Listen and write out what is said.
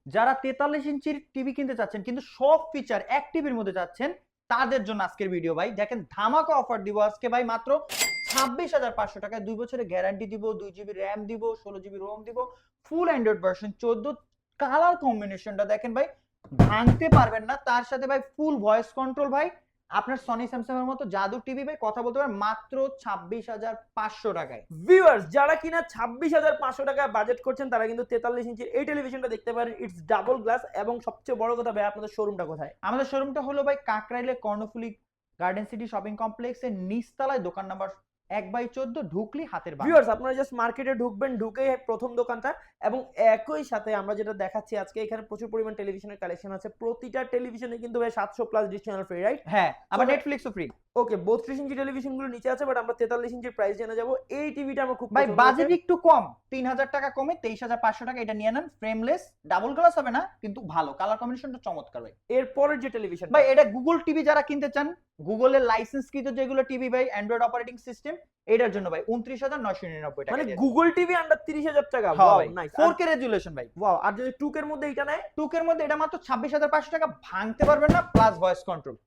যারা 43 ইঞ্চির টিভি কিনতে চাচ্ছেন কিন্তু সব ফিচার এক টিভির মধ্যে চাচ্ছেন, তাদের জন্য আজকের ভিডিও ভাই। দেখেন ধামাকা অফার দিব আজকে ভাই, মাত্র 26,500 টাকায় 2 বছরের গ্যারান্টি দিব, 2 জিবি র্যাম দিব, 16 জিবি রোম দিব, ফুল অ্যান্ড্রয়েড ভার্সন 14, কালার কম্বিনেশনটা দেখেন ভাই, ভাঙতে পারবেন না। তার সাথে ভাই ফুল ভয়েস কন্ট্রোল ভাই, আপনার সনি স্যামসাং এর মতো জাদু টিভি ভাই, কথা বলতে পারেন মাত্র 26,500 টাকায়। ভিউয়ার্স, যারা কিনা 26,500 টাকা বাজেট করছেন তারা কিন্তু 43 ইঞ্চির এই টেলিভিশনটা দেখতে পারেন। ইটস ডাবল গ্লাস এবং সবচেয়ে বড় কথা ভাই, আপনাদের শোরুমটা কোথায়? আমাদের শোরুমটা হলো ভাই কাকরাইলে কর্ণফুলি গার্ডেন সিটি শপিং কমপ্লেক্সের নিচতলায়, দোকান নাম্বার 1/14, ঢুকলি হাতের বাম। ভিউয়ার্স, আপনারা জাস্ট মার্কেটে ঢুকবেন, ঢুকেই প্রথম দোকানটা, এবং একই সাথে আমরা যেটা দেখাচ্ছি আজকে, এখানে প্রচুর পরিমাণ টেলিভিশনের কালেকশন আছে। প্রতিটা টেলিভিশনে কিন্তু ভাই 700 plus dish channel free, right? হ্যাঁ, আবার নেটফ্লিক্সও ফ্রি। ওকে, 32 ইঞ্চি টেলিভিশন গুলো নিচে আছে, বাট আমরা 43 ইঞ্চির প্রাইস জেনে যাব। এই টিভিটা আমার খুব ভাই পছন্দ বাজেট হয়েছে। একটু কম, 3,000 টাকা কমে 23,500 টাকা এটা নিয়ে নেন। ফ্রেমলেস, ডাবল গ্লাস হবে না কিন্তু ভালো, কালার কম্বিনেশনটা চমৎকার ভাই। এরপরের যে টেলিভিশন ভাই এটা গুগল টিভি যারা কিনতে চান, গুগলের লাইসেন্সকৃত যেগুলো টিভি ভাই, অ্যান্ড্রয়েড অপারেটিং সিস্টেম, এটার জন্য ভাই 29,999 টাকা। মানে গুগল টিভি আন্ডার 30,000 টাকা। হ্যাঁ ওয়াও, ভাই, নাইস। 4K রেজুলেশন ভাই। ওয়াও, আর যদি 2K এর মধ্যে এটা নেয়? 2K এর মধ্যে এটা মাত্র 26,500 টাকা, ভাঙতে পারবেন না, প্লাস ভয়েস কন্ট্রোল।